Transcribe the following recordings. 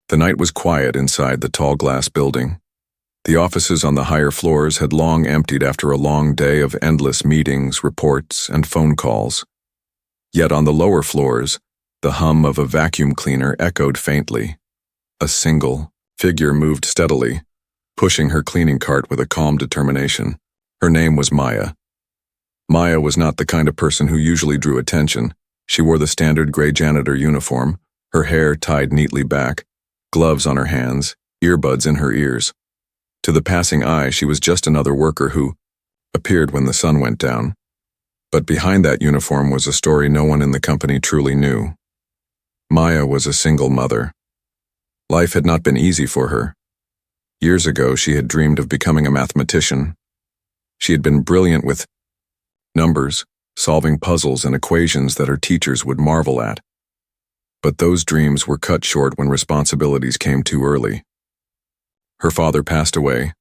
The night was quiet inside the tall glass building. The offices on the higher floors had long emptied after a long day of endless meetings, reports, and phone calls. Yet on the lower floors, the hum of a vacuum cleaner echoed faintly. A single figure moved steadily, pushing her cleaning cart with a calm determination. Her name was Maya. Maya was not the kind of person who usually drew attention. She wore the standard gray janitor uniform, her hair tied neatly back, gloves on her hands, earbuds in her ears. To the passing eye, she was just another worker who appeared when the sun went down. But behind that uniform was a story no one in the company truly knew. Maya was a single mother. Life had not been easy for her. Years ago, she had dreamed of becoming a mathematician. She had been brilliant with numbers, solving puzzles and equations that her teachers would marvel at. But those dreams were cut short when responsibilities came too early. Her father passed away,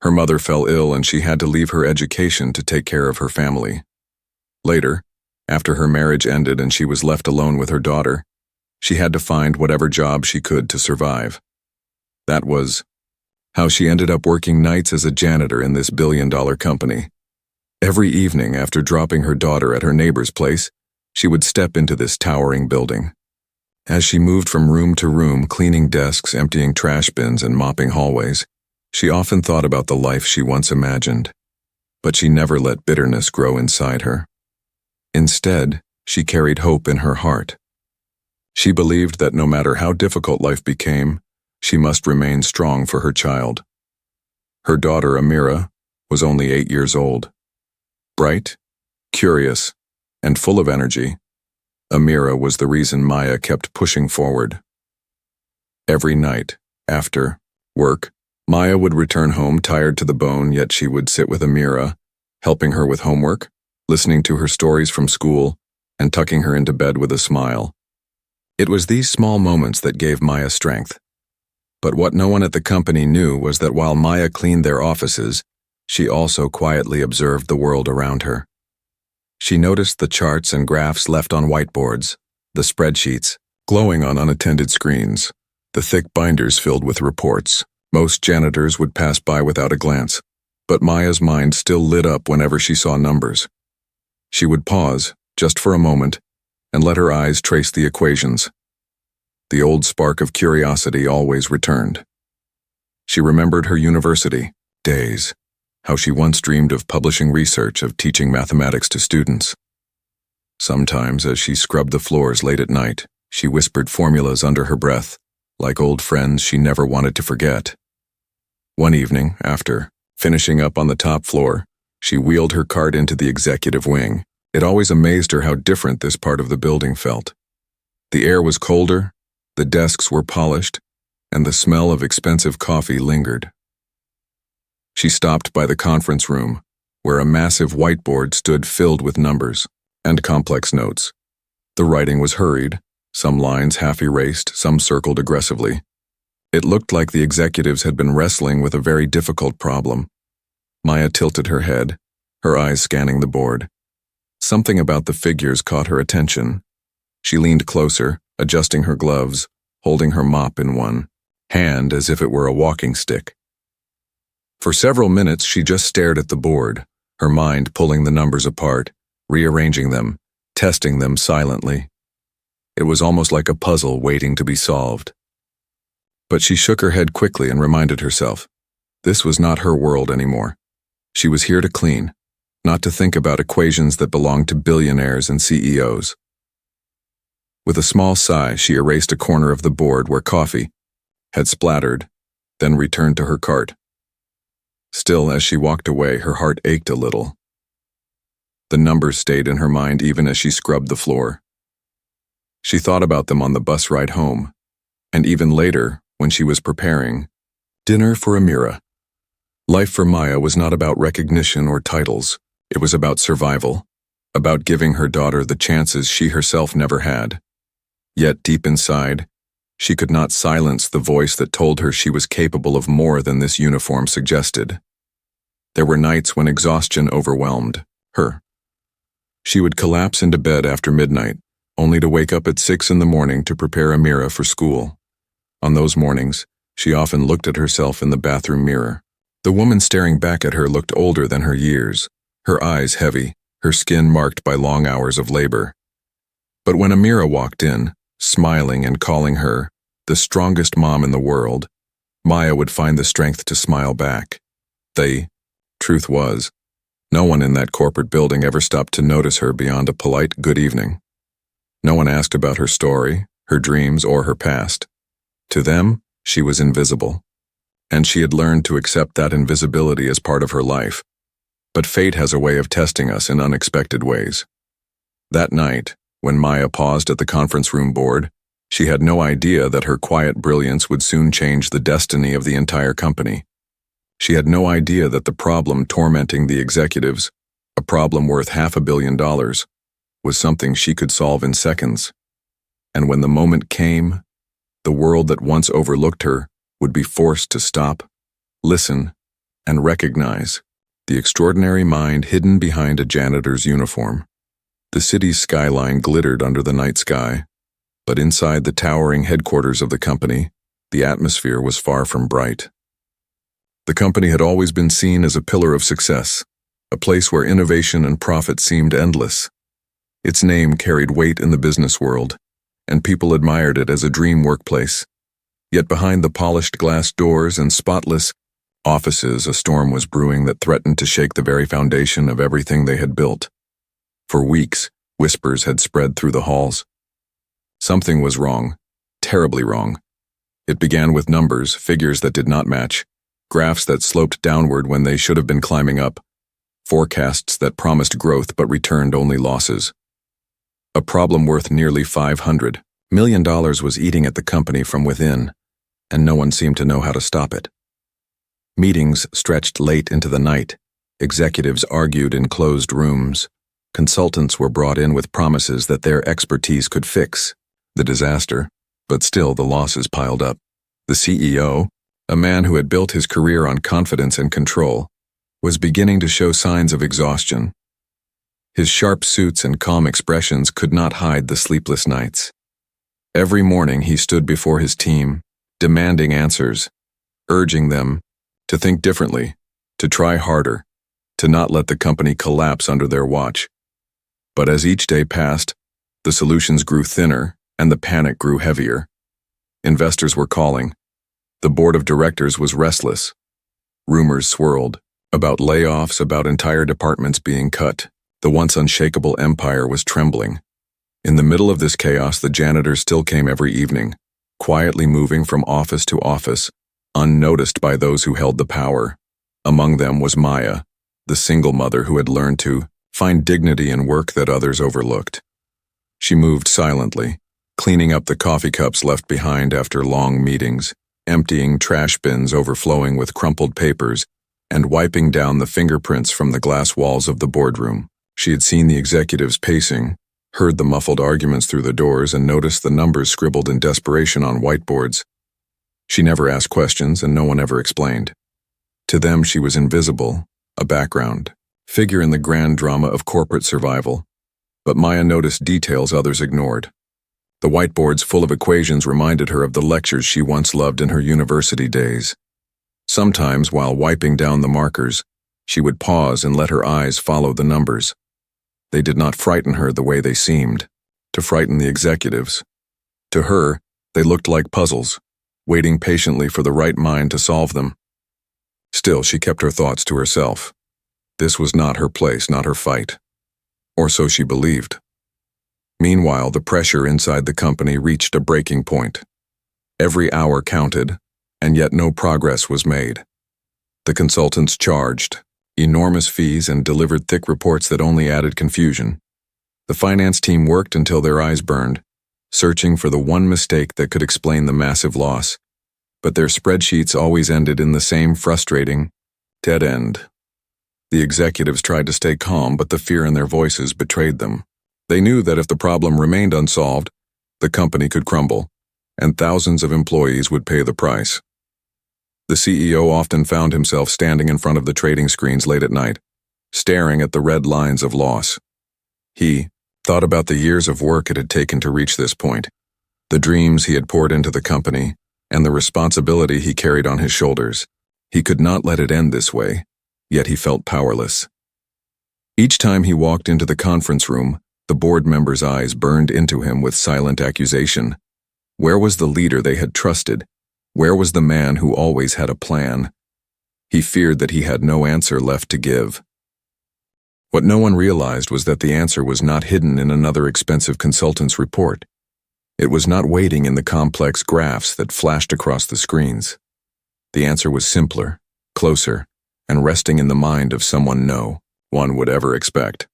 her mother fell ill, and she had to leave her education to take care of her family. Later, after her marriage ended and she was left alone with her daughter, she had to find whatever job she could to survive. That was how she ended up working nights as a janitor in this billion-dollar company. Every evening after dropping her daughter at her neighbor's place, she would step into this towering building. As she moved from room to room, cleaning desks, emptying trash bins, and mopping hallways, she often thought about the life she once imagined. But she never let bitterness grow inside her. Instead, she carried hope in her heart. She believed that no matter how difficult life became, she must remain strong for her child. Her daughter, Amira, was only 8 years old. Bright, curious, and full of energy, Amira was the reason Maya kept pushing forward. Every night, after work, Maya would return home tired to the bone, yet she would sit with Amira, helping her with homework, listening to her stories from school, and tucking her into bed with a smile. It was these small moments that gave Maya strength. But what no one at the company knew was that while Maya cleaned their offices, she also quietly observed the world around her. She noticed the charts and graphs left on whiteboards, the spreadsheets glowing on unattended screens, the thick binders filled with reports. Most janitors would pass by without a glance, but Maya's mind still lit up whenever she saw numbers. She would pause, just for a moment, and let her eyes trace the equations. The old spark of curiosity always returned. She remembered her university days, how she once dreamed of publishing research, of teaching mathematics to students. Sometimes, as she scrubbed the floors late at night, she whispered formulas under her breath, like old friends she never wanted to forget. One evening, after finishing up on the top floor, she wheeled her cart into the executive wing. It always amazed her how different this part of the building felt. The air was colder, the desks were polished, and the smell of expensive coffee lingered. She stopped by the conference room, where a massive whiteboard stood filled with numbers and complex notes. The writing was hurried, some lines half erased, some circled aggressively. It looked like the executives had been wrestling with a very difficult problem. Maya tilted her head, her eyes scanning the board. Something about the figures caught her attention. She leaned closer, adjusting her gloves, holding her mop in one hand as if it were a walking stick. For several minutes, she just stared at the board, her mind pulling the numbers apart, rearranging them, testing them silently. It was almost like a puzzle waiting to be solved. But she shook her head quickly and reminded herself, this was not her world anymore. She was here to clean, not to think about equations that belonged to billionaires and CEOs. With a small sigh, she erased a corner of the board where coffee had splattered, then returned to her cart. Still, as she walked away, her heart ached a little. The numbers stayed in her mind even as she scrubbed the floor. She thought about them on the bus ride home, and even later, when she was preparing dinner for Amira. Life for Maya was not about recognition or titles. It was about survival, about giving her daughter the chances she herself never had. Yet deep inside, she could not silence the voice that told her she was capable of more than this uniform suggested. There were nights when exhaustion overwhelmed her. She would collapse into bed after midnight, only to wake up at 6 in the morning to prepare Amira for school. On those mornings, she often looked at herself in the bathroom mirror. The woman staring back at her looked older than her years, her eyes heavy, her skin marked by long hours of labor. But when Amira walked in, smiling and calling her the strongest mom in the world, Maya would find the strength to smile back. Truth was, no one in that corporate building ever stopped to notice her beyond a polite good evening. No one asked about her story, her dreams, or her past. To them, she was invisible. And she had learned to accept that invisibility as part of her life. But fate has a way of testing us in unexpected ways. That night, when Maya paused at the conference room board, she had no idea that her quiet brilliance would soon change the destiny of the entire company. She had no idea that the problem tormenting the executives, a problem worth $500 million, was something she could solve in seconds. And when the moment came, the world that once overlooked her would be forced to stop, listen, and recognize the extraordinary mind hidden behind a janitor's uniform. The city's skyline glittered under the night sky, but inside the towering headquarters of the company, the atmosphere was far from bright. The company had always been seen as a pillar of success, a place where innovation and profit seemed endless. Its name carried weight in the business world, and people admired it as a dream workplace. Yet behind the polished glass doors and spotless offices, a storm was brewing that threatened to shake the very foundation of everything they had built. For weeks, whispers had spread through the halls. Something was wrong, terribly wrong. It began with numbers, figures that did not match, graphs that sloped downward when they should have been climbing up, forecasts that promised growth but returned only losses. A problem worth nearly $500 million was eating at the company from within, and no one seemed to know how to stop it. Meetings stretched late into the night, executives argued in closed rooms, consultants were brought in with promises that their expertise could fix the disaster, but still the losses piled up. The CEO, a man who had built his career on confidence and control, was beginning to show signs of exhaustion. His sharp suits and calm expressions could not hide the sleepless nights. Every morning he stood before his team, demanding answers, urging them to think differently, to try harder, to not let the company collapse under their watch. But as each day passed, the solutions grew thinner and the panic grew heavier. Investors were calling. The board of directors was restless. Rumors swirled about layoffs, about entire departments being cut. The once unshakable empire was trembling. In the middle of this chaos, the janitor still came every evening, quietly moving from office to office, unnoticed by those who held the power. Among them was Maya, the single mother who had learned to find dignity in work that others overlooked. She moved silently, cleaning up the coffee cups left behind after long meetings, emptying trash bins overflowing with crumpled papers, and wiping down the fingerprints from the glass walls of the boardroom. She had seen the executives pacing, heard the muffled arguments through the doors, and noticed the numbers scribbled in desperation on whiteboards. She never asked questions, and no one ever explained. To them, she was invisible, a background, figure in the grand drama of corporate survival. But Maya noticed details others ignored. The whiteboards full of equations reminded her of the lectures she once loved in her university days. Sometimes, while wiping down the markers, she would pause and let her eyes follow the numbers. They did not frighten her the way they seemed to frighten the executives. To her, they looked like puzzles, waiting patiently for the right mind to solve them. Still, she kept her thoughts to herself. This was not her place, not her fight. Or so she believed. Meanwhile, the pressure inside the company reached a breaking point. Every hour counted, and yet no progress was made. The consultants charged enormous fees and delivered thick reports that only added confusion. The finance team worked until their eyes burned, searching for the one mistake that could explain the massive loss. But their spreadsheets always ended in the same frustrating dead end. The executives tried to stay calm, but the fear in their voices betrayed them. They knew that if the problem remained unsolved, the company could crumble, and thousands of employees would pay the price. The CEO often found himself standing in front of the trading screens late at night, staring at the red lines of loss. He thought about the years of work it had taken to reach this point, the dreams he had poured into the company, and the responsibility he carried on his shoulders. He could not let it end this way, yet he felt powerless. Each time he walked into the conference room, the board members' eyes burned into him with silent accusation. Where was the leader they had trusted? Where was the man who always had a plan? He feared that he had no answer left to give. What no one realized was that the answer was not hidden in another expensive consultant's report. It was not waiting in the complex graphs that flashed across the screens. The answer was simpler, closer, and resting in the mind of someone no one would ever expect.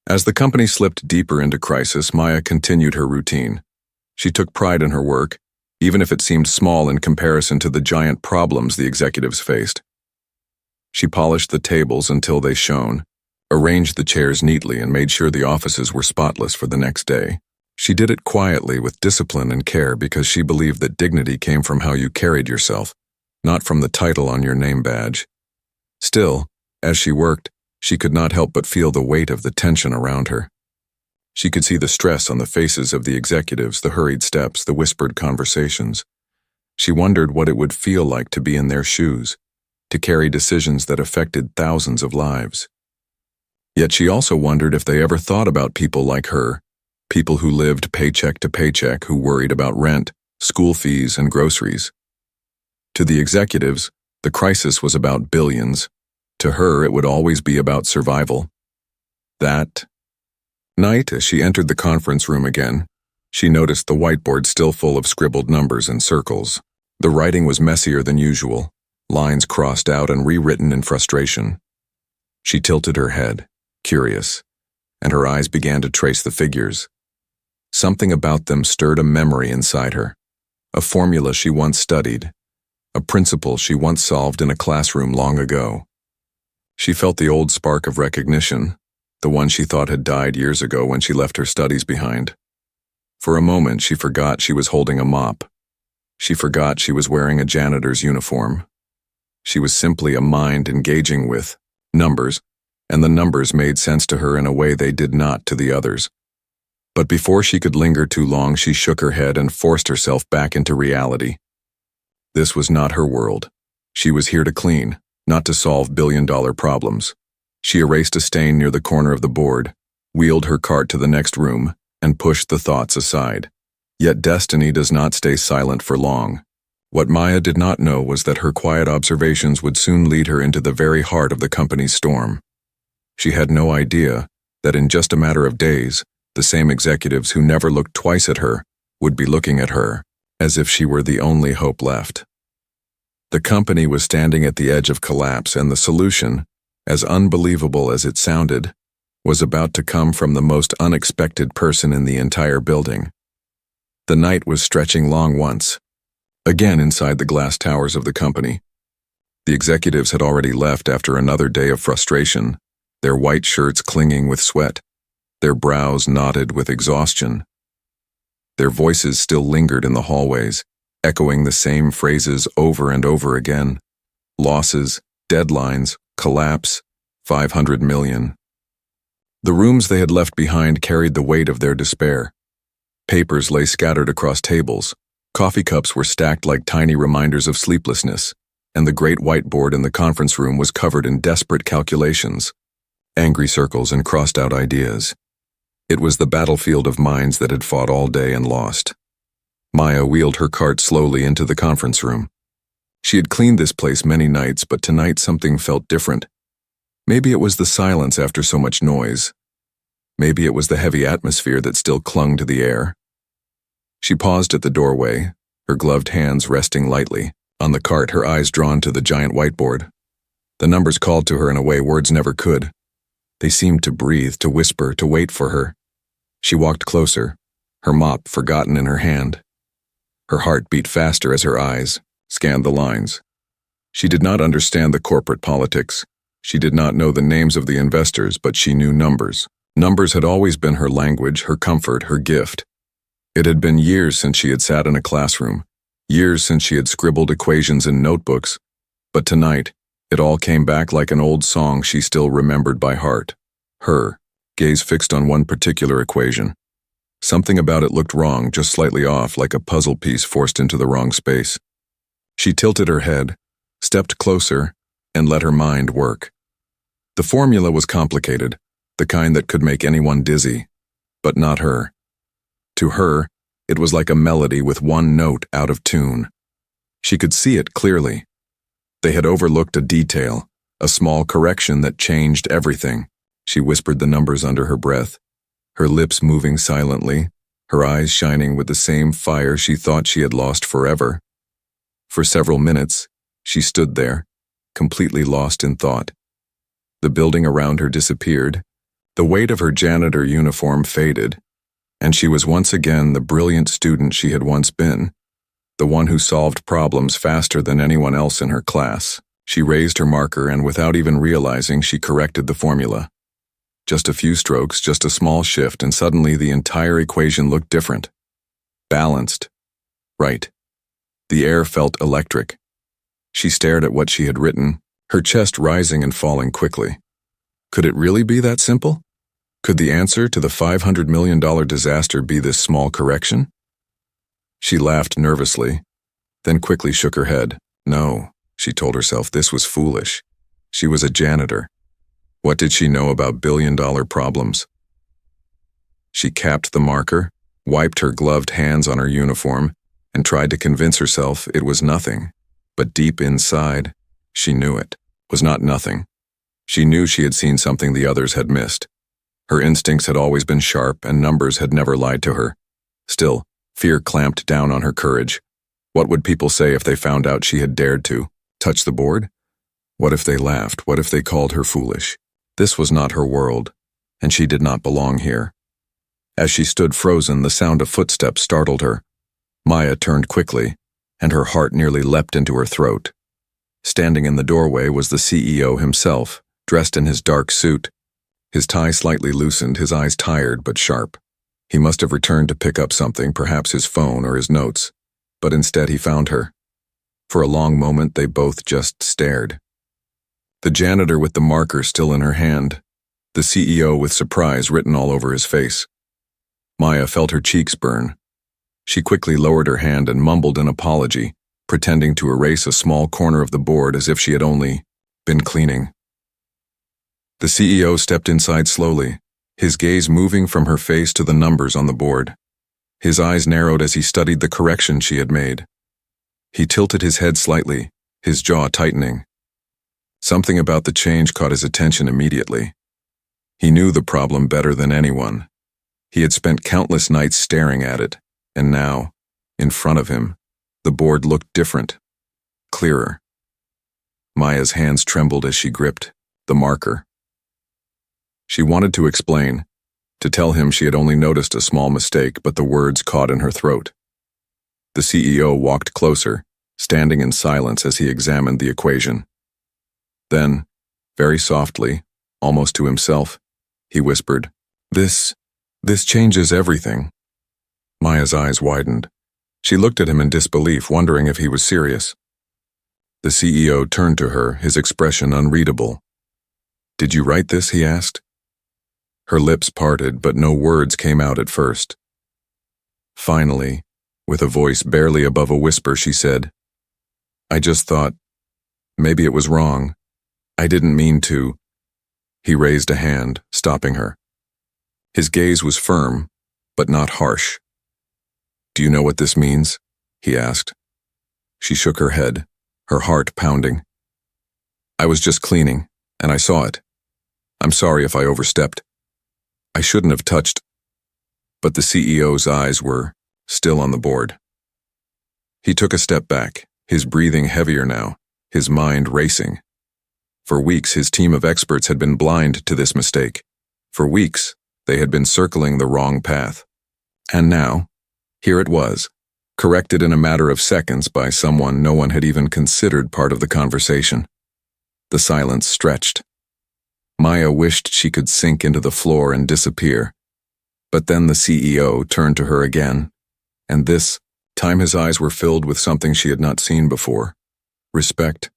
As the company slipped deeper into crisis, Maya continued her routine. She took pride in her work, even if it seemed small in comparison to the giant problems the executives faced. She polished the tables until they shone, arranged the chairs neatly, and made sure the offices were spotless for the next day. She did it quietly with discipline and care because she believed that dignity came from how you carried yourself, not from the title on your name badge. Still, as she worked, she could not help but feel the weight of the tension around her. She could see the stress on the faces of the executives, the hurried steps, the whispered conversations. She wondered what it would feel like to be in their shoes, to carry decisions that affected thousands of lives. Yet she also wondered if they ever thought about people like her, people who lived paycheck to paycheck, who worried about rent, school fees, and groceries. To the executives, the crisis was about billions. To her, it would always be about survival. That night, as she entered the conference room again, she noticed the whiteboard still full of scribbled numbers and circles. The writing was messier than usual, lines crossed out and rewritten in frustration. She tilted her head, curious, and her eyes began to trace the figures. Something about them stirred a memory inside her, a formula she once studied, a principle she once solved in a classroom long ago. She felt the old spark of recognition, the one she thought had died years ago when she left her studies behind. For a moment, she forgot she was holding a mop. She forgot she was wearing a janitor's uniform. She was simply a mind engaging with numbers, and the numbers made sense to her in a way they did not to the others. But before she could linger too long, she shook her head and forced herself back into reality. This was not her world. She was here to clean, not to solve billion-dollar problems. She erased a stain near the corner of the board, wheeled her cart to the next room, and pushed the thoughts aside. Yet destiny does not stay silent for long. What Maya did not know was that her quiet observations would soon lead her into the very heart of the company's storm. She had no idea that in just a matter of days, the same executives who never looked twice at her would be looking at her as if she were the only hope left. The company was standing at the edge of collapse, and the solution, as unbelievable as it sounded, was about to come from the most unexpected person in the entire building. The night was stretching long once again inside the glass towers of the company. The executives had already left after another day of frustration, their white shirts clinging with sweat, their brows knotted with exhaustion. Their voices still lingered in the hallways, echoing the same phrases over and over again. Losses, deadlines, collapse, 500 million. The rooms they had left behind carried the weight of their despair. Papers lay scattered across tables, coffee cups were stacked like tiny reminders of sleeplessness, and the great whiteboard in the conference room was covered in desperate calculations, angry circles and crossed-out ideas. It was the battlefield of minds that had fought all day and lost. Maya wheeled her cart slowly into the conference room. She had cleaned this place many nights, but tonight something felt different. Maybe it was the silence after so much noise. Maybe it was the heavy atmosphere that still clung to the air. She paused at the doorway, her gloved hands resting lightly on the cart, her eyes drawn to the giant whiteboard. The numbers called to her in a way words never could. They seemed to breathe, to whisper, to wait for her. She walked closer, her mop forgotten in her hand. Her heart beat faster as her eyes scanned the lines. She did not understand the corporate politics. She did not know the names of the investors, but she knew numbers. Numbers had always been her language, her comfort, her gift. It had been years since she had sat in a classroom, years since she had scribbled equations in notebooks, but tonight, it all came back like an old song she still remembered by heart. Her gaze fixed on one particular equation. Something about it looked wrong, just slightly off, like a puzzle piece forced into the wrong space. She tilted her head, stepped closer, and let her mind work. The formula was complicated, the kind that could make anyone dizzy, but not her. To her, it was like a melody with one note out of tune. She could see it clearly. They had overlooked a detail, a small correction that changed everything. She whispered the numbers under her breath, her lips moving silently, her eyes shining with the same fire she thought she had lost forever. For several minutes, she stood there, completely lost in thought. The building around her disappeared, the weight of her janitor uniform faded, and she was once again the brilliant student she had once been, the one who solved problems faster than anyone else in her class. She raised her marker and without even realizing, she corrected the formula. Just a few strokes, just a small shift, and suddenly the entire equation looked different. Balanced. Right. The air felt electric. She stared at what she had written, her chest rising and falling quickly. Could it really be that simple? Could the answer to the $500 million disaster be this small correction? She laughed nervously, then quickly shook her head. No, she told herself, this was foolish. She was a janitor. What did she know about billion-dollar problems? She capped the marker, wiped her gloved hands on her uniform, and tried to convince herself it was nothing. But deep inside, she knew it was not nothing. She knew she had seen something the others had missed. Her instincts had always been sharp, and numbers had never lied to her. Still, fear clamped down on her courage. What would people say if they found out she had dared to touch the board? What if they laughed? What if they called her foolish? This was not her world, and she did not belong here. As she stood frozen, the sound of footsteps startled her. Maya turned quickly, and her heart nearly leapt into her throat. Standing in the doorway was the CEO himself, dressed in his dark suit. His tie slightly loosened, his eyes tired but sharp. He must have returned to pick up something, perhaps his phone or his notes, but instead he found her. For a long moment they both just stared. The janitor with the marker still in her hand, the CEO with surprise written all over his face. Maya felt her cheeks burn. She quickly lowered her hand and mumbled an apology, pretending to erase a small corner of the board as if she had only been cleaning. The CEO stepped inside slowly, his gaze moving from her face to the numbers on the board. His eyes narrowed as he studied the correction she had made. He tilted his head slightly, his jaw tightening. Something about the change caught his attention immediately. He knew the problem better than anyone. He had spent countless nights staring at it, and now, in front of him, the board looked different, clearer. Maya's hands trembled as she gripped the marker. She wanted to explain, to tell him she had only noticed a small mistake, but the words caught in her throat. The CEO walked closer, standing in silence as he examined the equation. Then, very softly, almost to himself, he whispered, This changes everything." Maya's eyes widened. She looked at him in disbelief, wondering if he was serious. The CEO turned to her, his expression unreadable. "Did you write this?" he asked. Her lips parted, but no words came out at first. Finally, with a voice barely above a whisper, she said, "I just thought, maybe it was wrong. I didn't mean to." He raised a hand, stopping her. His gaze was firm, but not harsh. "Do you know what this means?" he asked. She shook her head, her heart pounding. "I was just cleaning, and I saw it. I'm sorry if I overstepped. I shouldn't have touched." But the CEO's eyes were still on the board. He took a step back, his breathing heavier now, his mind racing. For weeks, his team of experts had been blind to this mistake. For weeks, they had been circling the wrong path. And now, here it was, corrected in a matter of seconds by someone no one had even considered part of the conversation. The silence stretched. Maya wished she could sink into the floor and disappear. But then the CEO turned to her again, and this time his eyes were filled with something she had not seen before. Respect.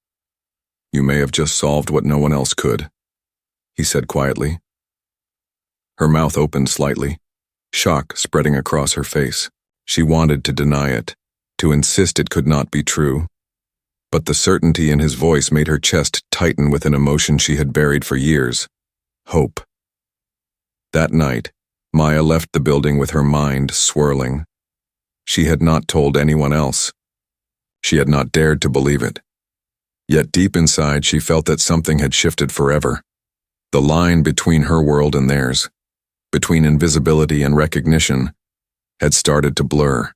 "You may have just solved what no one else could," he said quietly. Her mouth opened slightly. shock spreading across her face. She wanted to deny it, to insist it could not be true. But the certainty in his voice made her chest tighten with an emotion she had buried for years: hope. That night, Maya left the building with her mind swirling. She had not told anyone else. She had not dared to believe it. Yet deep inside she felt that something had shifted forever. The line between her world and theirs, between invisibility and recognition, had started to blur.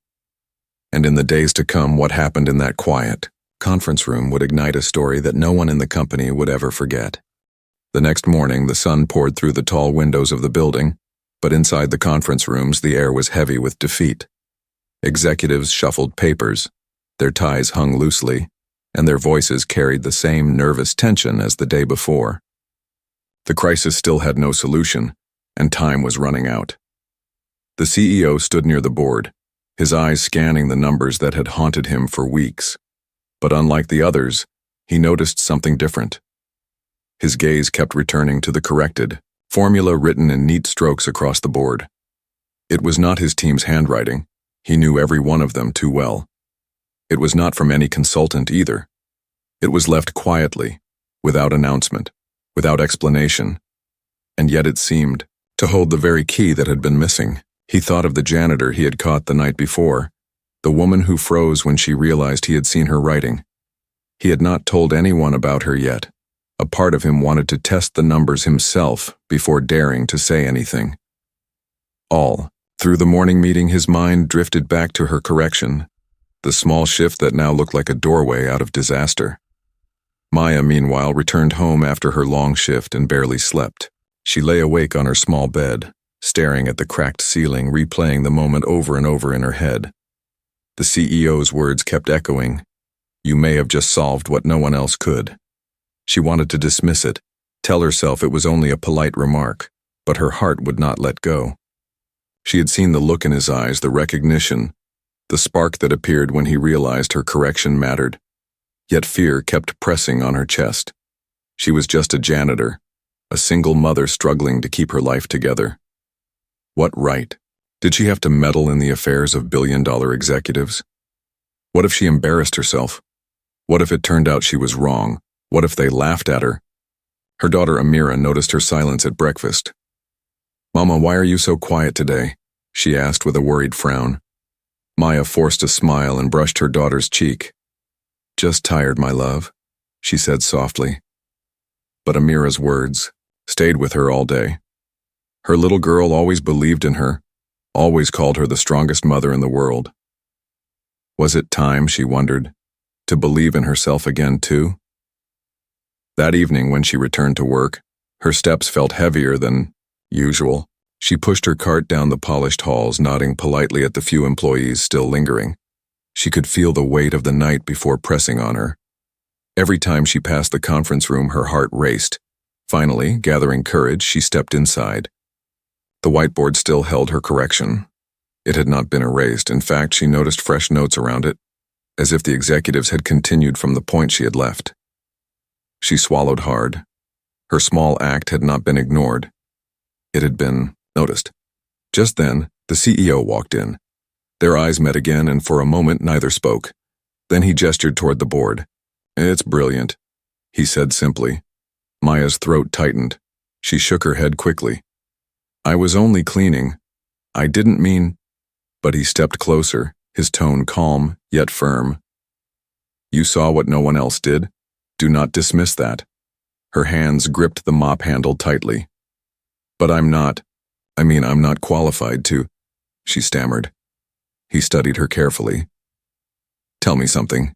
And in the days to come, what happened in that quiet conference room would ignite a story that no one in the company would ever forget. The next morning, the sun poured through the tall windows of the building, but inside the conference rooms the air was heavy with defeat. Executives shuffled papers, their ties hung loosely, and their voices carried the same nervous tension as the day before. The crisis still had no solution, and time was running out. The CEO stood near the board, his eyes scanning the numbers that had haunted him for weeks. But unlike the others, he noticed something different. His gaze kept returning to the corrected formula written in neat strokes across the board. It was not his team's handwriting. He knew every one of them too well. It was not from any consultant either. It was left quietly, without announcement, without explanation, and yet it seemed to hold the very key that had been missing. He thought of the janitor he had caught the night before, the woman who froze when she realized he had seen her writing. He had not told anyone about her yet. A part of him wanted to test the numbers himself before daring to say anything. All through the morning meeting, his mind drifted back to her correction, the small shift that now looked like a doorway out of disaster. Maya, meanwhile, returned home after her long shift and barely slept. She lay awake on her small bed, staring at the cracked ceiling, replaying the moment over and over in her head. The CEO's words kept echoing. You may have just solved what no one else could. She wanted to dismiss it, tell herself it was only a polite remark, but her heart would not let go. She had seen the look in his eyes, the recognition, the spark that appeared when he realized her correction mattered. Yet fear kept pressing on her chest. She was just a janitor, a single mother struggling to keep her life together. What right did she have to meddle in the affairs of billion-dollar executives? What if she embarrassed herself? What if it turned out she was wrong? What if they laughed at her? Her daughter Amira noticed her silence at breakfast. "Mama, why are you so quiet today?" she asked with a worried frown. Maya forced a smile and brushed her daughter's cheek. "Just tired, my love," she said softly. But Amira's words stayed with her all day. Her little girl always believed in her, always called her the strongest mother in the world. Was it time, she wondered, to believe in herself again too? That evening, when she returned to work, her steps felt heavier than usual. She pushed her cart down the polished halls, nodding politely at the few employees still lingering. She could feel the weight of the night before pressing on her. Every time she passed the conference room, her heart raced. Finally, gathering courage, she stepped inside. The whiteboard still held her correction. It had not been erased. In fact, she noticed fresh notes around it, as if the executives had continued from the point she had left. She swallowed hard. Her small act had not been ignored. It had been noticed. Just then, the CEO walked in. Their eyes met again, and for a moment neither spoke. Then he gestured toward the board. "It's brilliant," he said simply. Maya's throat tightened. She shook her head quickly. "I was only cleaning. I didn't mean—" But he stepped closer, his tone calm yet firm. "You saw what no one else did. Do not dismiss that." Her hands gripped the mop handle tightly. "But I'm not qualified to," she stammered. He studied her carefully. "Tell me something,"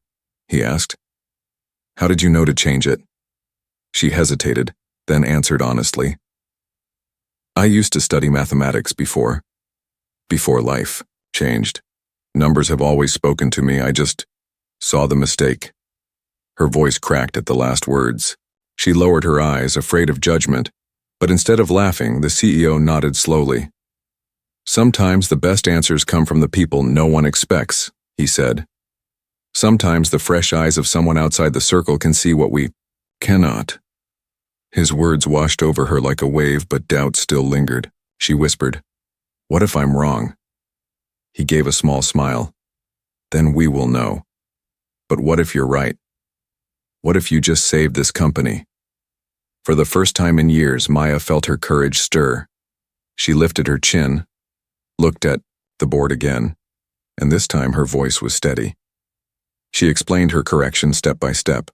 he asked. "How did you know to change it?" She hesitated, then answered honestly. "I used to study mathematics before life changed. Numbers have always spoken to me. I just saw the mistake." Her voice cracked at the last words. She lowered her eyes, afraid of judgment, but instead of laughing, the CEO nodded slowly. "Sometimes the best answers come from the people no one expects," he said. "Sometimes the fresh eyes of someone outside the circle can see what we cannot." His words washed over her like a wave, but doubt still lingered. She whispered, What if I'm wrong? He gave a small smile. Then we will know. But what if you're right? What if you just saved this company? For the first time in years, Maya felt her courage stir. She lifted her chin, looked at the board again, and this time her voice was steady. She explained her correction step by step,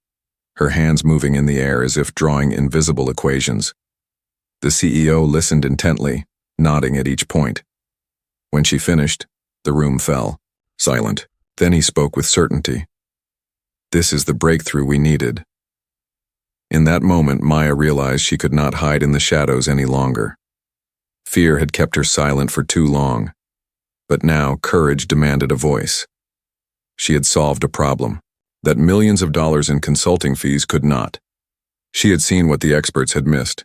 her hands moving in the air as if drawing invisible equations. The CEO listened intently, nodding at each point. When she finished, the room fell, silent. Then he spoke with certainty. This is the breakthrough we needed. In that moment, Maya realized she could not hide in the shadows any longer. Fear had kept her silent for too long, but now courage demanded a voice. She had solved a problem that millions of dollars in consulting fees could not. She had seen what the experts had missed.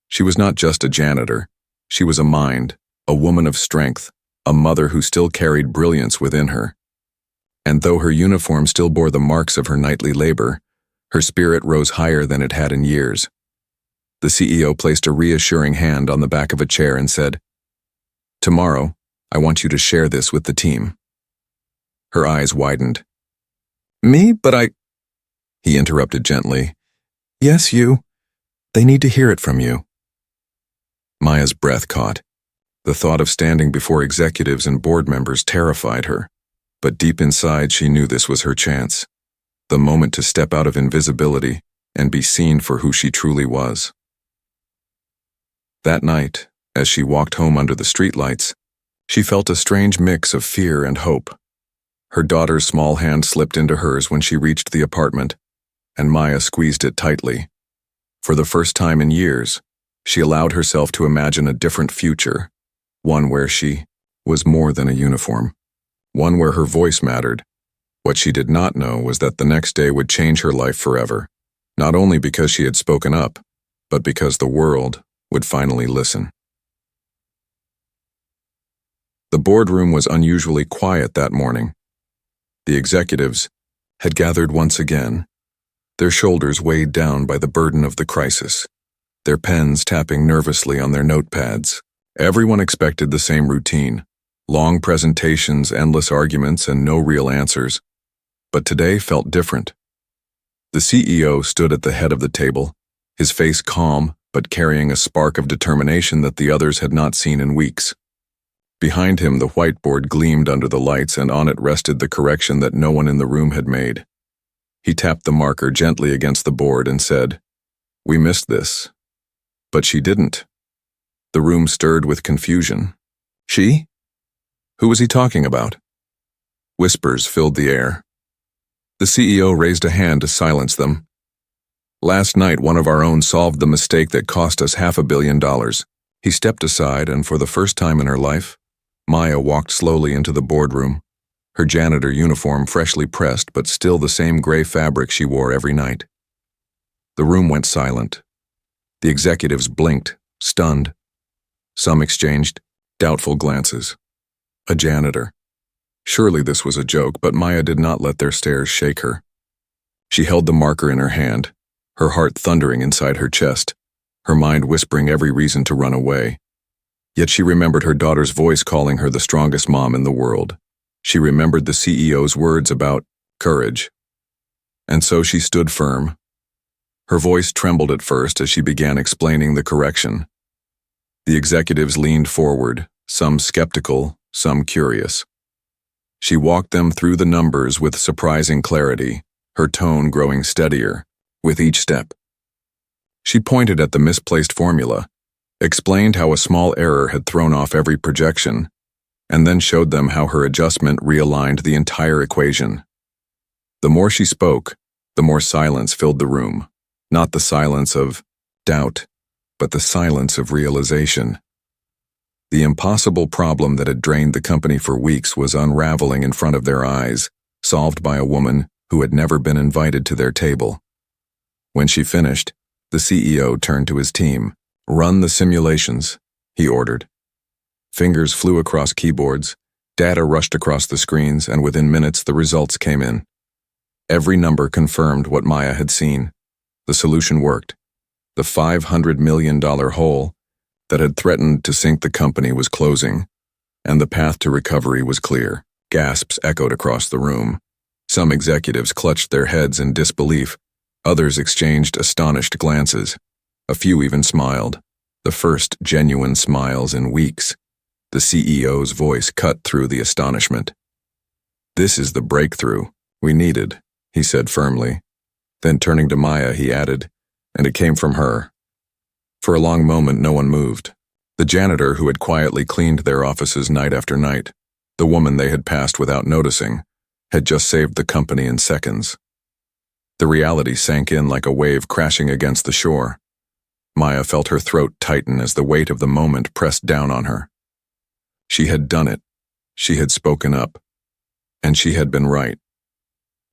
She was not just a janitor. She was a mind, a woman of strength, a mother who still carried brilliance within her. And though her uniform still bore the marks of her nightly labor, her spirit rose higher than it had in years. The CEO placed a reassuring hand on the back of a chair and said, "Tomorrow, I want you to share this with the team." Her eyes widened. "Me? But He interrupted gently. "Yes, you. They need to hear it from you." Maya's breath caught. The thought of standing before executives and board members terrified her, but deep inside she knew this was her chance, the moment to step out of invisibility and be seen for who she truly was. That night, as she walked home under the streetlights, she felt a strange mix of fear and hope. Her daughter's small hand slipped into hers when she reached the apartment, and Maya squeezed it tightly. For the first time in years, she allowed herself to imagine a different future, one where she was more than a uniform, one where her voice mattered. What she did not know was that the next day would change her life forever, not only because she had spoken up, but because the world would finally listen. The boardroom was unusually quiet that morning. The executives had gathered once again, their shoulders weighed down by the burden of the crisis, their pens tapping nervously on their notepads. Everyone expected the same routine: long presentations, endless arguments, and no real answers. But today felt different. The CEO stood at the head of the table, his face calm but carrying a spark of determination that the others had not seen in weeks. Behind him, the whiteboard gleamed under the lights, and on it rested the correction that no one in the room had made. He tapped the marker gently against the board and said, "We missed this." But she didn't. The room stirred with confusion. She? Who was he talking about? Whispers filled the air. The CEO raised a hand to silence them. "Last night, one of our own solved the mistake that cost us $500 million. He stepped aside, and for the first time in her life, Maya walked slowly into the boardroom, her janitor uniform freshly pressed but still the same gray fabric she wore every night. The room went silent. The executives blinked, stunned. Some exchanged doubtful glances. A janitor. Surely this was a joke, but Maya did not let their stares shake her. She held the marker in her hand, her heart thundering inside her chest, her mind whispering every reason to run away. Yet she remembered her daughter's voice calling her the strongest mom in the world. She remembered the CEO's words about courage. And so she stood firm. Her voice trembled at first as she began explaining the correction. The executives leaned forward, some skeptical, some curious. She walked them through the numbers with surprising clarity, her tone growing steadier with each step. She pointed at the misplaced formula, explained how a small error had thrown off every projection, and then showed them how her adjustment realigned the entire equation. The more she spoke, the more silence filled the room, not the silence of doubt, but the silence of realization. The impossible problem that had drained the company for weeks was unraveling in front of their eyes, solved by a woman who had never been invited to their table. When she finished, the CEO turned to his team. "Run the simulations," he ordered. Fingers flew across keyboards, data rushed across the screens, and within minutes the results came in. Every number confirmed what Maya had seen. The solution worked. The $500 million hole that had threatened to sink the company was closing, and the path to recovery was clear. Gasps echoed across the room. Some executives clutched their heads in disbelief. Others exchanged astonished glances. A few even smiled. The first genuine smiles in weeks. The CEO's voice cut through the astonishment. "This is the breakthrough we needed," he said firmly. Then turning to Maya, he added, "And it came from her." For a long moment, no one moved. The janitor who had quietly cleaned their offices night after night, the woman they had passed without noticing, had just saved the company in seconds. The reality sank in like a wave crashing against the shore. Maya felt her throat tighten as the weight of the moment pressed down on her. She had done it. She had spoken up. And she had been right.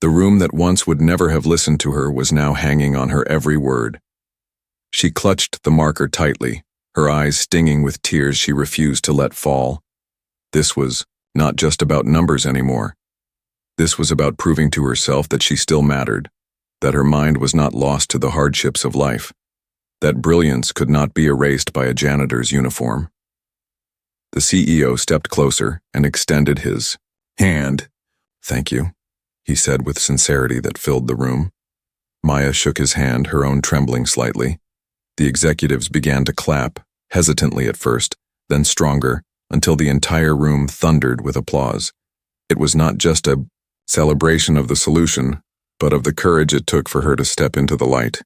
The room that once would never have listened to her was now hanging on her every word. She clutched the marker tightly, her eyes stinging with tears she refused to let fall. This was not just about numbers anymore. This was about proving to herself that she still mattered, that her mind was not lost to the hardships of life, that brilliance could not be erased by a janitor's uniform. The CEO stepped closer and extended his hand. "Thank you," he said with sincerity that filled the room. Maya shook his hand, her own trembling slightly. The executives began to clap, hesitantly at first, then stronger, until the entire room thundered with applause. It was not just a celebration of the solution, but of the courage it took for her to step into the light.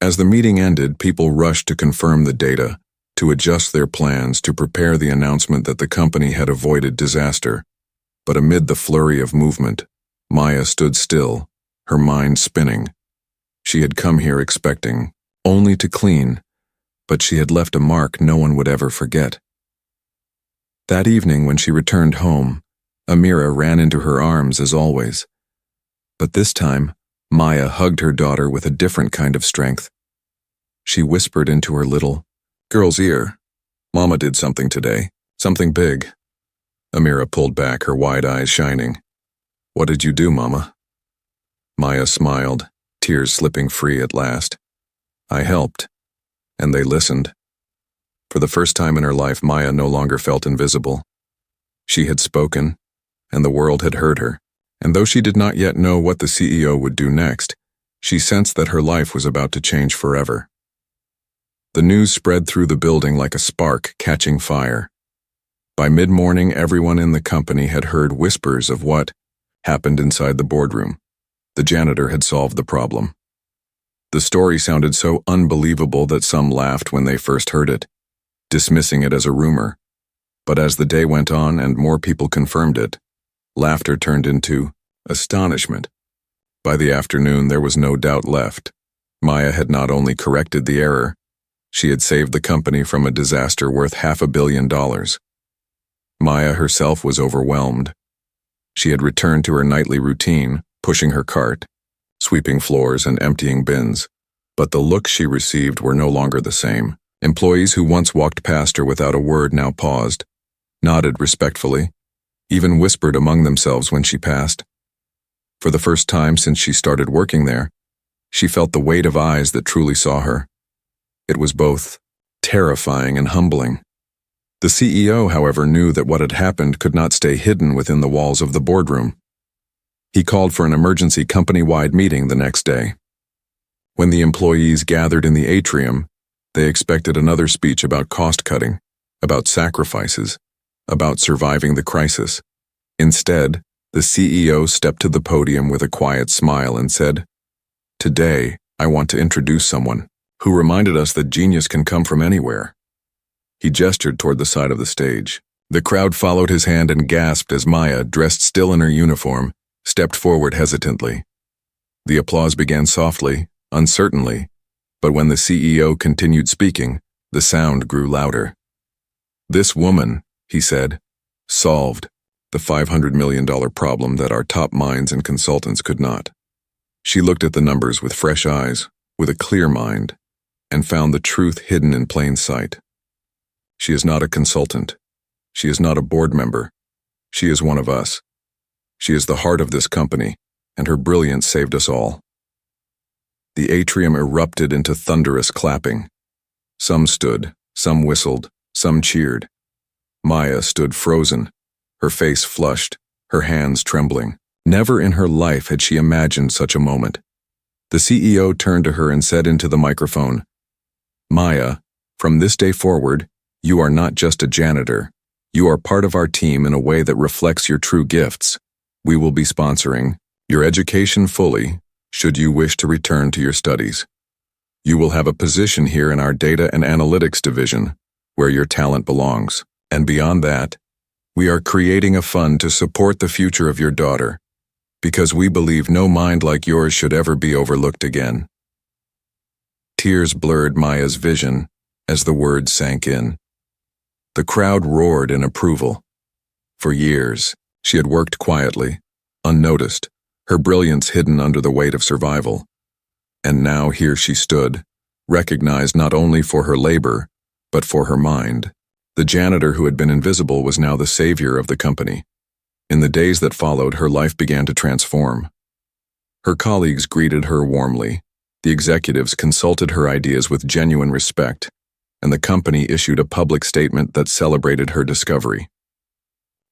As the meeting ended, people rushed to confirm the data, to adjust their plans, to prepare the announcement that the company had avoided disaster. But amid the flurry of movement, Maya stood still, her mind spinning. She had come here expecting only to clean, but she had left a mark no one would ever forget. That evening when she returned home, Amira ran into her arms as always. But this time, Maya hugged her daughter with a different kind of strength. She whispered into her little girl's ear, "Mama did something today, something big." Amira pulled back, her wide eyes shining. "What did you do, Mama?" Maya smiled, tears slipping free at last. "I helped, and they listened." For the first time in her life, Maya no longer felt invisible. She had spoken, and the world had heard her. And though she did not yet know what the CEO would do next, she sensed that her life was about to change forever. The news spread through the building like a spark catching fire. By mid-morning, everyone in the company had heard whispers of what happened inside the boardroom. The janitor had solved the problem. The story sounded so unbelievable that some laughed when they first heard it, dismissing it as a rumor. But as the day went on and more people confirmed it, laughter turned into astonishment. By the afternoon, there was no doubt left. Maya had not only corrected the error, she had saved the company from a disaster worth $500 million. Maya herself was overwhelmed. She had returned to her nightly routine, pushing her cart, sweeping floors and emptying bins. But the looks she received were no longer the same. Employees who once walked past her without a word now paused, nodded respectfully, even whispered among themselves when she passed. For the first time since she started working there, she felt the weight of eyes that truly saw her. It was both terrifying and humbling. The CEO, however, knew that what had happened could not stay hidden within the walls of the boardroom. He called for an emergency company-wide meeting the next day. When the employees gathered in the atrium, they expected another speech about cost-cutting, about sacrifices, about surviving the crisis. Instead, the CEO stepped to the podium with a quiet smile and said, "Today, I want to introduce someone who reminded us that genius can come from anywhere." He gestured toward the side of the stage. The crowd followed his hand and gasped as Maya, dressed still in her uniform, stepped forward hesitantly. The applause began softly, uncertainly, but when the CEO continued speaking, the sound grew louder. "This woman," he said, "solved the $500 million problem that our top minds and consultants could not." She looked at the numbers with fresh eyes, with a clear mind, and found the truth hidden in plain sight. She is not a consultant. She is not a board member. She is one of us. She is the heart of this company, and her brilliance saved us all. The atrium erupted into thunderous clapping. Some stood, some whistled, some cheered. Maya stood frozen, her face flushed, her hands trembling. Never in her life had she imagined such a moment. The CEO turned to her and said into the microphone, "Maya, from this day forward, you are not just a janitor. You are part of our team in a way that reflects your true gifts. We will be sponsoring your education fully, should you wish to return to your studies. You will have a position here in our data and analytics division, where your talent belongs. And beyond that, we are creating a fund to support the future of your daughter, because we believe no mind like yours should ever be overlooked again." Tears blurred Maya's vision as the words sank in. The crowd roared in approval. For years, she had worked quietly, unnoticed, her brilliance hidden under the weight of survival. And now here she stood, recognized not only for her labor, but for her mind. The janitor who had been invisible was now the savior of the company. In the days that followed, her life began to transform. Her colleagues greeted her warmly, the executives consulted her ideas with genuine respect, and the company issued a public statement that celebrated her discovery.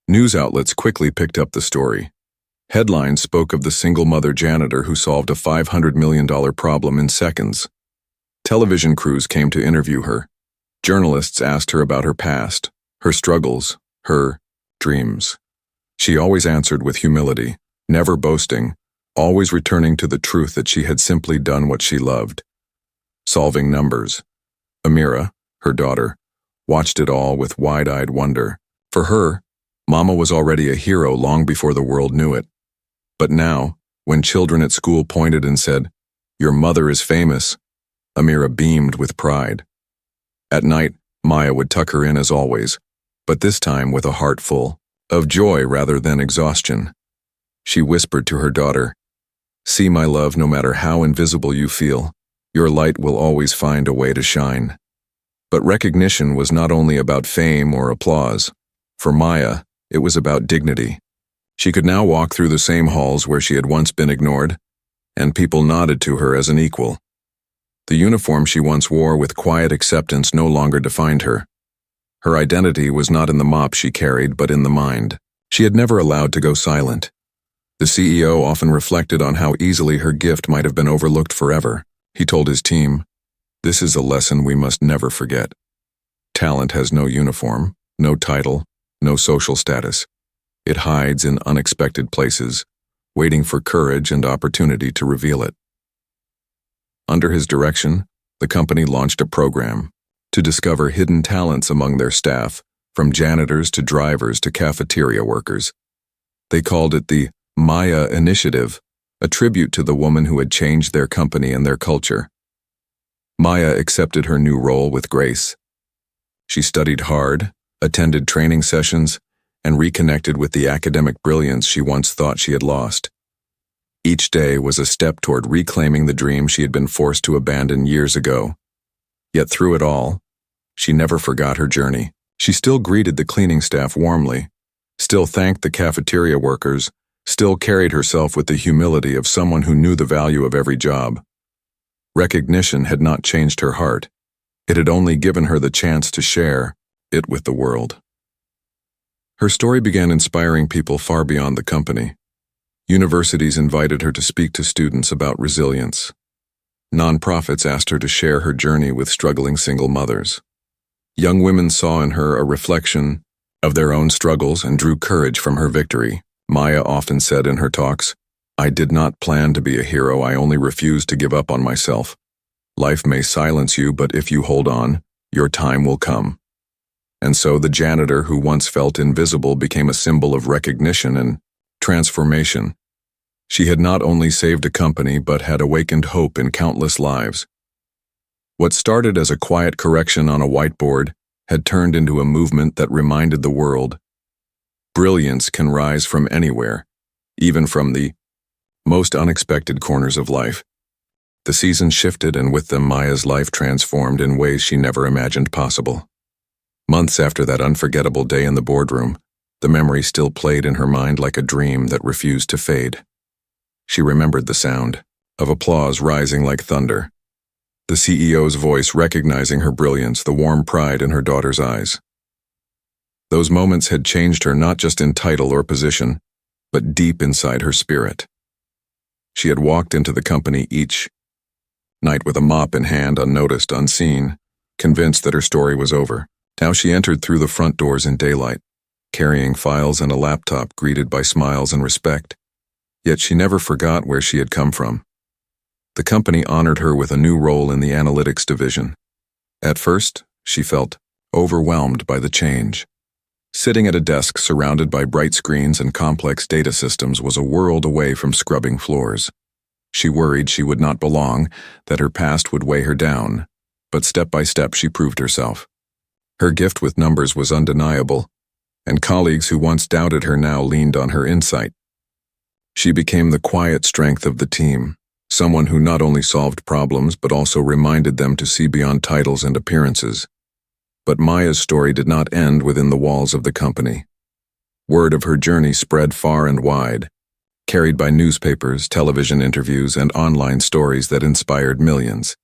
News outlets quickly picked up the story. Headlines spoke of the single mother janitor who solved a $500 million problem in seconds. Television crews came to interview her. Journalists asked her about her past, her struggles, her dreams. She always answered with humility, never boasting, always returning to the truth that she had simply done what she loved. Solving numbers. Amira, her daughter, watched it all with wide-eyed wonder. For her, Mama was already a hero long before the world knew it. But now, when children at school pointed and said, "Your mother is famous," Amira beamed with pride. At night, Maya would tuck her in as always, but this time with a heart full of joy rather than exhaustion. She whispered to her daughter, "See, my love, no matter how invisible you feel, your light will always find a way to shine." But recognition was not only about fame or applause. For Maya, it was about dignity. She could now walk through the same halls where she had once been ignored, and people nodded to her as an equal. The uniform she once wore with quiet acceptance no longer defined her. Her identity was not in the mop she carried, but in the mind. She had never allowed to go silent. The CEO often reflected on how easily her gift might have been overlooked forever. He told his team, "This is a lesson we must never forget. Talent has no uniform, no title, no social status. It hides in unexpected places, waiting for courage and opportunity to reveal it." Under his direction, the company launched a program to discover hidden talents among their staff, from janitors to drivers to cafeteria workers. They called it the Maya Initiative, a tribute to the woman who had changed their company and their culture. Maya accepted her new role with grace. She studied hard, attended training sessions, and reconnected with the academic brilliance she once thought she had lost. Each day was a step toward reclaiming the dream she had been forced to abandon years ago. Yet through it all, she never forgot her journey. She still greeted the cleaning staff warmly, still thanked the cafeteria workers, still carried herself with the humility of someone who knew the value of every job. Recognition had not changed her heart. It had only given her the chance to share it with the world. Her story began inspiring people far beyond the company. Universities invited her to speak to students about resilience. Nonprofits asked her to share her journey with struggling single mothers. Young women saw in her a reflection of their own struggles and drew courage from her victory. Maya often said in her talks, "I did not plan to be a hero, I only refused to give up on myself. Life may silence you, but if you hold on, your time will come." And so the janitor who once felt invisible became a symbol of recognition and transformation. She had not only saved a company, but had awakened hope in countless lives. What started as a quiet correction on a whiteboard had turned into a movement that reminded the world, brilliance can rise from anywhere, even from the most unexpected corners of life. The seasons shifted, and with them Maya's life transformed in ways she never imagined possible. Months after that unforgettable day in the boardroom, the memory still played in her mind like a dream that refused to fade. She remembered the sound of applause rising like thunder, the CEO's voice recognizing her brilliance, the warm pride in her daughter's eyes. Those moments had changed her not just in title or position, but deep inside her spirit. She had walked into the company each night with a mop in hand, unnoticed, unseen, convinced that her story was over. Now she entered through the front doors in daylight, carrying files and a laptop, greeted by smiles and respect. Yet she never forgot where she had come from. The company honored her with a new role in the analytics division. At first, she felt overwhelmed by the change. Sitting at a desk surrounded by bright screens and complex data systems was a world away from scrubbing floors. She worried she would not belong, that her past would weigh her down, but step by step she proved herself. Her gift with numbers was undeniable, and colleagues who once doubted her now leaned on her insight. She became the quiet strength of the team, someone who not only solved problems but also reminded them to see beyond titles and appearances. But Maya's story did not end within the walls of the company. Word of her journey spread far and wide, carried by newspapers, television interviews, and online stories that inspired millions.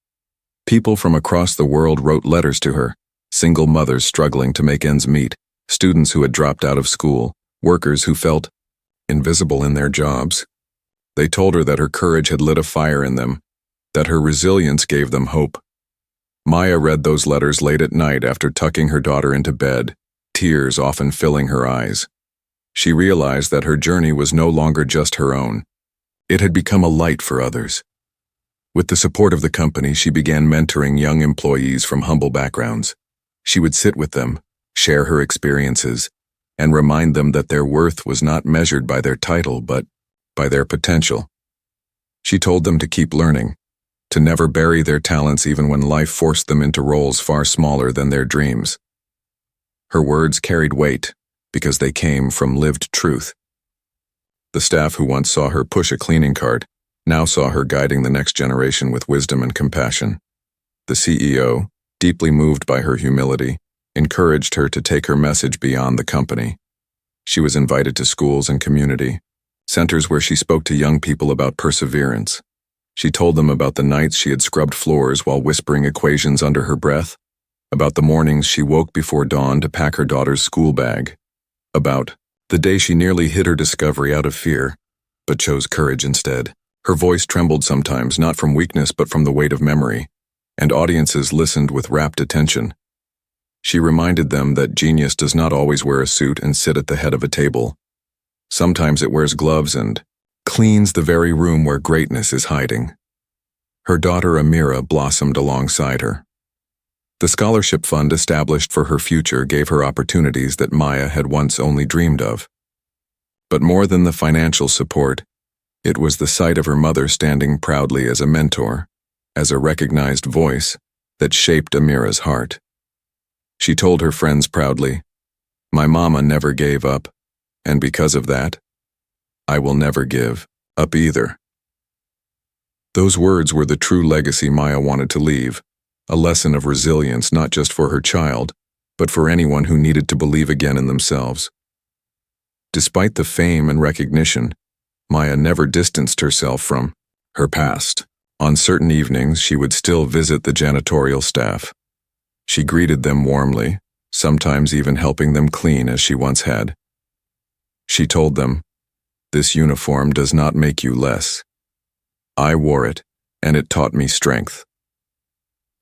People from across the world wrote letters to her, single mothers struggling to make ends meet, students who had dropped out of school, workers who felt invisible in their jobs. They told her that her courage had lit a fire in them, that her resilience gave them hope. Maya read those letters late at night after tucking her daughter into bed, tears often filling her eyes. She realized that her journey was no longer just her own. It had become a light for others. With the support of the company, she began mentoring young employees from humble backgrounds. She would sit with them, share her experiences, and remind them that their worth was not measured by their title but by their potential. She told them to keep learning, to never bury their talents even when life forced them into roles far smaller than their dreams. Her words carried weight because they came from lived truth. The staff who once saw her push a cleaning cart now saw her guiding the next generation with wisdom and compassion. The CEO, deeply moved by her humility, encouraged her to take her message beyond the company. She was invited to schools and community centers where she spoke to young people about perseverance. She told them about the nights she had scrubbed floors while whispering equations under her breath, about the mornings she woke before dawn to pack her daughter's school bag, about the day she nearly hid her discovery out of fear, but chose courage instead. Her voice trembled sometimes, not from weakness but from the weight of memory, and audiences listened with rapt attention. She reminded them that genius does not always wear a suit and sit at the head of a table. Sometimes it wears gloves and cleans the very room where greatness is hiding. Her daughter Amira blossomed alongside her. The scholarship fund established for her future gave her opportunities that Maya had once only dreamed of. But more than the financial support, it was the sight of her mother standing proudly as a mentor, as a recognized voice, that shaped Amira's heart. She told her friends proudly, "My mama never gave up, and because of that, I will never give up either." Those words were the true legacy Maya wanted to leave, a lesson of resilience not just for her child, but for anyone who needed to believe again in themselves. Despite the fame and recognition, Maya never distanced herself from her past. On certain evenings, she would still visit the janitorial staff. She greeted them warmly, sometimes even helping them clean as she once had. She told them, "This uniform does not make you less. I wore it, and it taught me strength."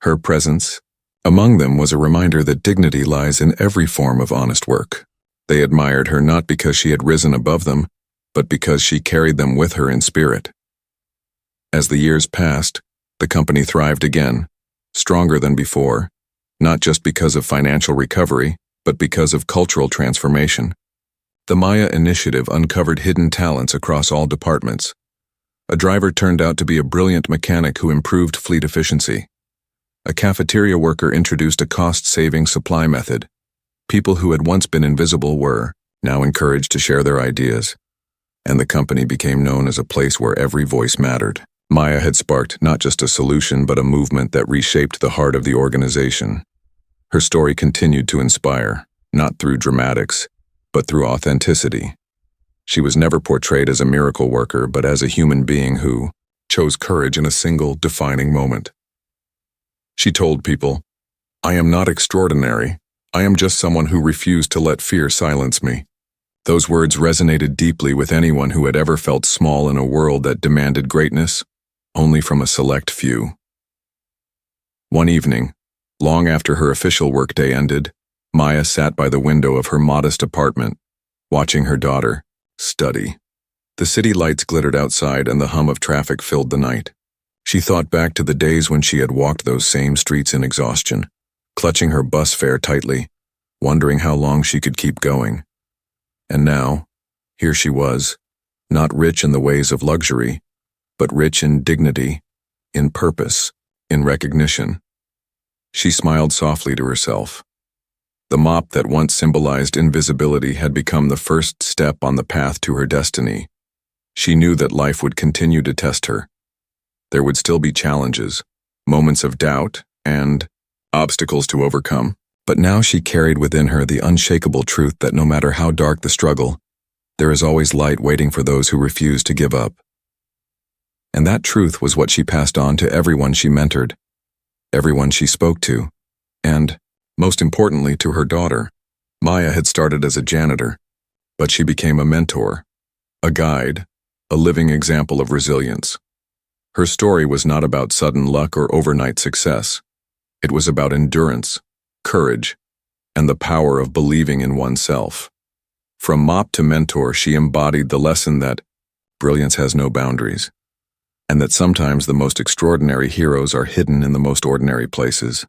Her presence among them was a reminder that dignity lies in every form of honest work. They admired her not because she had risen above them, but because she carried them with her in spirit. As the years passed, the company thrived again, stronger than before, not just because of financial recovery, but because of cultural transformation. The Maya Initiative uncovered hidden talents across all departments. A driver turned out to be a brilliant mechanic who improved fleet efficiency. A cafeteria worker introduced a cost-saving supply method. People who had once been invisible were now encouraged to share their ideas, and the company became known as a place where every voice mattered. Maya had sparked not just a solution but a movement that reshaped the heart of the organization. Her story continued to inspire, not through dramatics, but through authenticity. She was never portrayed as a miracle worker, but as a human being who chose courage in a single defining moment. She told people, "I am not extraordinary, I am just someone who refused to let fear silence me. Those words resonated deeply with anyone who had ever felt small in a world that demanded greatness only from a select few. One evening, long after her official workday ended, Maya sat by the window of her modest apartment, watching her daughter study. The city lights glittered outside and the hum of traffic filled the night. She thought back to the days when she had walked those same streets in exhaustion, clutching her bus fare tightly, wondering how long she could keep going. And now, here she was, not rich in the ways of luxury, but rich in dignity, in purpose, in recognition. She smiled softly to herself. The mop that once symbolized invisibility had become the first step on the path to her destiny. She knew that life would continue to test her. There would still be challenges, moments of doubt, and obstacles to overcome. But now she carried within her the unshakable truth that no matter how dark the struggle, there is always light waiting for those who refuse to give up. And that truth was what she passed on to everyone she mentored, everyone she spoke to, and, most importantly, to her daughter. Maya had started as a janitor, but she became a mentor, a guide, a living example of resilience. Her story was not about sudden luck or overnight success. It was about endurance, courage, and the power of believing in oneself. From mop to mentor, she embodied the lesson that brilliance has no boundaries, and that sometimes the most extraordinary heroes are hidden in the most ordinary places.